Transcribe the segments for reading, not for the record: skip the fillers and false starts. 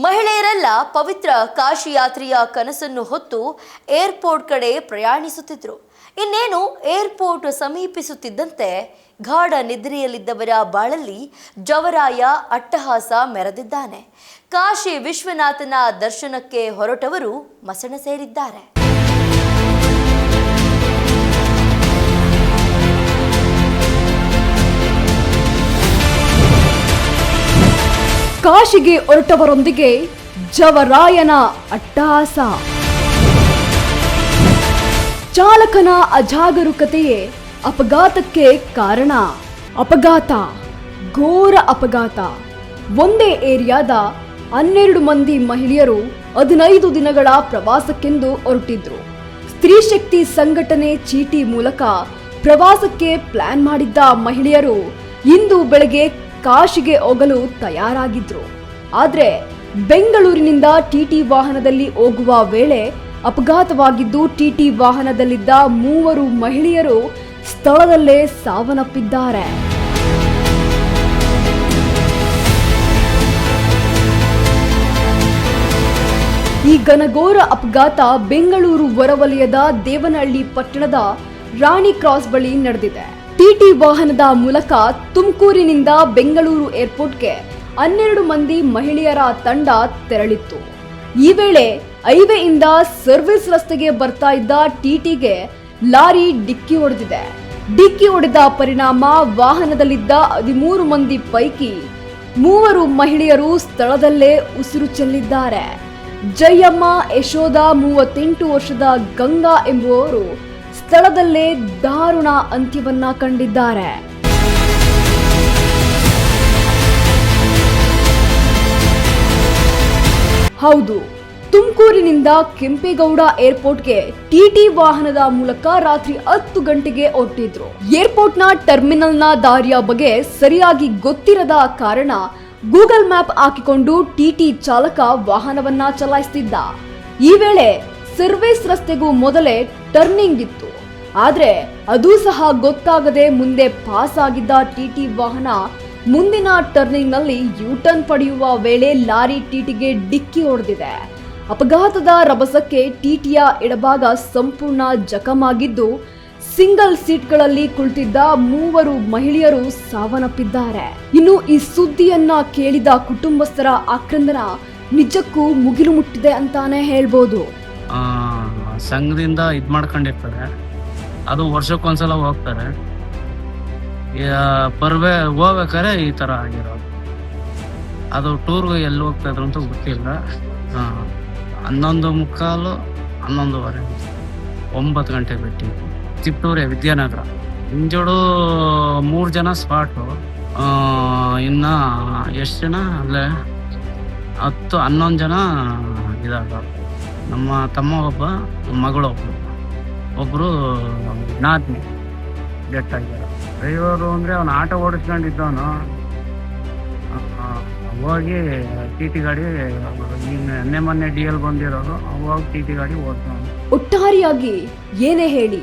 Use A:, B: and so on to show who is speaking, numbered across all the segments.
A: ಮಹಿಳೆಯರೆಲ್ಲ ಪವಿತ್ರ ಕಾಶಿ ಯಾತ್ರೆಯ ಕನಸನ್ನು ಹೊತ್ತು ಏರ್ಪೋರ್ಟ್ ಕಡೆ ಪ್ರಯಾಣಿಸುತ್ತಿದ್ದರು. ಇನ್ನೇನು ಏರ್ಪೋರ್ಟ್ ಸಮೀಪಿಸುತ್ತಿದ್ದಂತೆ ಗಾಢ ನಿದ್ರೆಯಲ್ಲಿದ್ದವರ ಬಾಳಲ್ಲಿ ಜವರಾಯ ಅಟ್ಟಹಾಸ ಮೆರೆದಿದ್ದಾನೆ. ಕಾಶಿ ವಿಶ್ವನಾಥನ ದರ್ಶನಕ್ಕೆ ಹೊರಟವರು ಮಸಣ ಸೇರಿದ್ದಾರೆ.
B: ಕಾಶಿಗೆ ಹೊರಟವರೊಂದಿಗೆ ಜವರಾಯನ ಅಟ್ಟಹಾಸ. ಚಾಲಕನ ಅಜಾಗರೂಕತೆಯೇ ಅಪಘಾತಕ್ಕೆ ಕಾರಣ. ಅಪಘಾತ, ಘೋರ ಅಪಘಾತ. ಒಂದೇ ಏರಿಯಾದ 12 ಮಂದಿ ಮಹಿಳೆಯರು 15 ದಿನಗಳ ಪ್ರವಾಸಕ್ಕೆಂದು ಹೊರಟಿದ್ರು. ಸ್ತ್ರೀ ಶಕ್ತಿ ಸಂಘಟನೆ ಚೀಟಿ ಮೂಲಕ ಪ್ರವಾಸಕ್ಕೆ ಪ್ಲಾನ್ ಮಾಡಿದ್ದ ಮಹಿಳೆಯರು ಇಂದು ಬೆಳಗ್ಗೆ ಕಾಶಿಗೆ ಹೋಗಲು ತಯಾರಾಗಿದ್ರು. ಆದ್ರೆ ಬೆಂಗಳೂರಿನಿಂದ ಟಿಟಿ ವಾಹನದಲ್ಲಿ ಹೋಗುವ ವೇಳೆ ಅಪಘಾತವಾಗಿದ್ದು ಟಿಟಿ ವಾಹನದಲ್ಲಿದ್ದ 3 ಮಹಿಳೆಯರು ಸ್ಥಳದಲ್ಲೇ ಸಾವನ್ನಪ್ಪಿದ್ದಾರೆ. ಈ ಘನಘೋರ ಅಪಘಾತ ಬೆಂಗಳೂರು ಹೊರವಲಯದ ದೇವನಹಳ್ಳಿ ಪಟ್ಟಣದ ರಾಣಿ ಕ್ರಾಸ್ ಬಳಿ ನಡೆದಿದೆ. ಟಿಟಿ ವಾಹನದ ಮೂಲಕ ತುಮಕೂರಿನಿಂದ ಬೆಂಗಳೂರು ಏರ್ಪೋರ್ಟ್ಗೆ 12 ಮಂದಿ ಮಹಿಳೆಯರ ತಂಡ ತೆರಳಿತ್ತು. ಈ ವೇಳೆ ಹೈವೇಯಿಂದ ಸರ್ವಿಸ್ ರಸ್ತೆಗೆ ಬರ್ತಾ ಇದ್ದ ಟಿಟಿಗೆ ಲಾರಿ ಡಿಕ್ಕಿ ಹೊಡೆದಿದೆ. ಡಿಕ್ಕಿ ಹೊಡೆದ ಪರಿಣಾಮ ವಾಹನದಲ್ಲಿದ್ದ 13 ಮಂದಿ ಪೈಕಿ 3 ಮಹಿಳೆಯರು ಸ್ಥಳದಲ್ಲೇ ಉಸಿರು ಚೆಲ್ಲಿದ್ದಾರೆ. ಜಯಮ್ಮ, ಯಶೋಧ, 38 ವರ್ಷದ ಗಂಗಾ ಎಂಬುವವರು ಸ್ಥಳದಲ್ಲೇ ದಾರುಣ ಅಂತ್ಯವನ್ನ ಕಂಡಿದ್ದಾರೆ. ಹೌದು, ತುಮಕೂರಿನಿಂದ ಕೆಂಪೇಗೌಡ ಏರ್ಪೋರ್ಟ್ಗೆ ಟಿಟಿ ವಾಹನದ ಮೂಲಕ ರಾತ್ರಿ 10 ಗಂಟೆಗೆ ಹೊರಟಿದ್ರು. ಏರ್ಪೋರ್ಟ್ನ ಟರ್ಮಿನಲ್ನ ದಾರಿಯ ಬಗ್ಗೆ ಸರಿಯಾಗಿ ಗೊತ್ತಿರದ ಕಾರಣ ಗೂಗಲ್ ಮ್ಯಾಪ್ ಹಾಕಿಕೊಂಡು ಟಿಟಿ ಚಾಲಕ ವಾಹನವನ್ನ ಚಲಾಯಿಸುತ್ತಿದ್ದ. ಈ ವೇಳೆ ಸರ್ವಿಸ್ ರಸ್ತೆಗೂ ಮೊದಲೇ ಟರ್ನಿಂಗ್ ಇತ್ತು. ಆದ್ರೆ ಅದು ಸಹ ಗೊತ್ತಾಗದೆ ಮುಂದೆ ಪಾಸ್ ಆಗಿದ್ದ ಟಿಟಿ ವಾಹನ ಮುಂದಿನ ಟರ್ನಿಂಗ್ ನಲ್ಲಿ ಯೂಟರ್ನ್ ಪಡೆಯುವ ವೇಳೆ ಲಾರಿ ಟಿಟಿಗೆ ಡಿಕ್ಕಿ ಹೊಡೆದಿದೆ. ಅಪಘಾತದ ರಭಸಕ್ಕೆ ಟಿಟಿಯ ಎಡಭಾಗ ಸಂಪೂರ್ಣ ಜಖಮಾಗಿದ್ದು ಸಿಂಗಲ್ ಸೀಟ್ಗಳಲ್ಲಿ ಕುಳಿತಿದ್ದ 3 ಮಹಿಳೆಯರು ಸಾವನ್ನಪ್ಪಿದ್ದಾರೆ. ಇನ್ನು ಈ ಸುದ್ದಿಯನ್ನ ಕೇಳಿದ ಕುಟುಂಬಸ್ಥರ ಆಕ್ರಂದನ ನಿಜಕ್ಕೂ ಮುಗಿಲು ಮುಟ್ಟಿದೆ ಅಂತಾನೆ ಹೇಳ್ಬೋದು.
C: ಸಂಘದಿಂದ ಇದ್ ಮಾಡ್ಕೊಂಡಿರ್ತಾರೆ, ಅದು ವರ್ಷಕ್ಕೊಂದ್ಸಲ ಹೋಗ್ತಾರೆ. ಹೋಗ್ಬೇಕಾರೆ ಈ ತರ ಆಗಿರೋದು. ಅದು ಟೂರ್ಗೆ ಎಲ್ಲಿ ಹೋಗ್ತಾ ಇದ್ರು ಅಂತ ಗೊತ್ತಿಲ್ಲ. 11:15, 11:15, 9 ಗಂಟೆ ಬಿಟ್ಟು ತಿಪ್ಟೂರೇ ವಿದ್ಯಾನಗರ. ಇಂಜೋಡು 3 ಜನ ಸ್ಪಾಟು. ಇನ್ನ ಎಷ್ಟು ಜನ ಅಲ್ಲೇ 10-11 ಜನ ಇದಾಗ. ನಮ್ಮ ತಮ್ಮ ಒಬ್ಬ, ಒಬ್ಬರು ನಾದ್ನಿ ಡೆಟ್ ಆಗಿದ್ದಾರೆ. ಡ್ರೈವರು ಅಂದರೆ ಅವನು ಆಟೋ ಓಡಿಸ್ಕೊಂಡಿದ್ದವನು ಹೋಗಿ ಟಿಟಿ ಗಾಡಿ ಮೊನ್ನೆ DL ಬಂದಿರೋದು, ಅವಾಗ ಟಿಟಿ ಗಾಡಿ ಓಡ್ತಾವನು.
B: ಒಟ್ಟಾರೆಯಾಗಿ ಏನೇ ಹೇಳಿ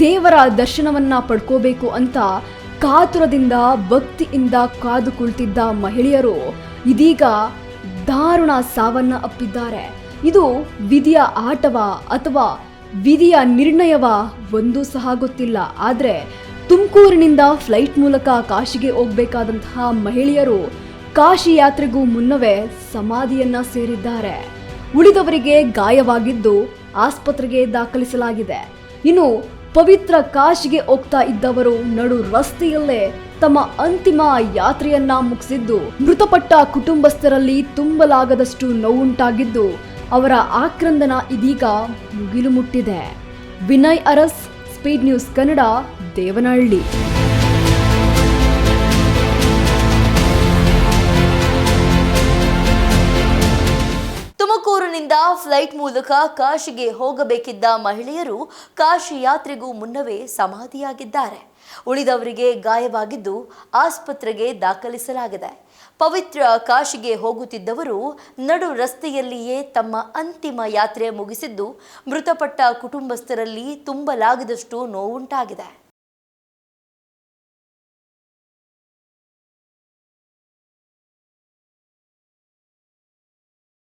B: ದೇವರ ದರ್ಶನವನ್ನ ಪಡ್ಕೋಬೇಕು ಅಂತ ಕಾತುರದಿಂದ ಭಕ್ತಿಯಿಂದ ಕಾದು ಕುಳಿತಿದ್ದ ಮಹಿಳೆಯರು ಇದೀಗ ದಾರುಣ ಸಾವನ್ನ ಅಪ್ಪಿದ್ದಾರೆ. ಇದು ವಿಧಿಯ ಆಟವಾ ಅಥವಾ ವಿಧಿಯ ನಿರ್ಣಯವಾ ಒಂದು ಸಹ ಗೊತ್ತಿಲ್ಲ. ಆದ್ರೆ ತುಮಕೂರಿನಿಂದ ಫ್ಲೈಟ್ ಮೂಲಕ ಕಾಶಿಗೆ ಹೋಗಬೇಕಾದಂತಹ ಮಹಿಳೆಯರು ಕಾಶಿ ಯಾತ್ರೆಗೂ ಮುನ್ನವೇ ಸಮಾಧಿಯನ್ನ ಸೇರಿದ್ದಾರೆ. ಉಳಿದವರಿಗೆ ಗಾಯವಾಗಿದ್ದು ಆಸ್ಪತ್ರೆಗೆ ದಾಖಲಿಸಲಾಗಿದೆ. ಇನ್ನು ಪವಿತ್ರ ಕಾಶಿಗೆ ಹೋಗ್ತಾ ಇದ್ದವರು ನಡು ರಸ್ತೆಯಲ್ಲೇ ತಮ್ಮ ಅಂತಿಮ ಯಾತ್ರೆಯನ್ನ ಮುಗಿಸಿದ್ದು ಮೃತಪಟ್ಟ ಕುಟುಂಬಸ್ಥರಲ್ಲಿ ತುಂಬಲಾಗದಷ್ಟು ನೋವುಂಟಾಗಿದ್ದು ಅವರ ಆಕ್ರಂದನ ಇದೀಗ ಮುಗಿಲು ಮುಟ್ಟಿದೆ. Vinay Aras, speed news Kannada, Devanahalli.
A: ತುಮಕೂರಿನಿಂದ ಫ್ಲೈಟ್ ಮೂಲಕ ಕಾಶಿಗೆ ಹೋಗಬೇಕಿದ್ದ ಮಹಿಳೆಯರು ಕಾಶಿ ಯಾತ್ರೆಗೂ ಮುನ್ನವೇ ಸಮಾಧಿಯಾಗಿದ್ದಾರೆ. ಉಳಿದವರಿಗೆ ಗಾಯವಾಗಿದ್ದು ಆಸ್ಪತ್ರೆಗೆ ದಾಖಲಿಸಲಾಗಿದೆ. ಪವಿತ್ರ ಕಾಶಿಗೆ ಹೋಗುತ್ತಿದ್ದವರು ನಡು ರಸ್ತೆಯಲ್ಲಿಯೇ ತಮ್ಮ ಅಂತಿಮ ಯಾತ್ರೆ ಮುಗಿಸಿದ್ದು ಮೃತಪಟ್ಟ ಕುಟುಂಬಸ್ಥರಲ್ಲಿ ತುಂಬಲಾಗದಷ್ಟು ನೋವುಂಟಾಗಿದೆ.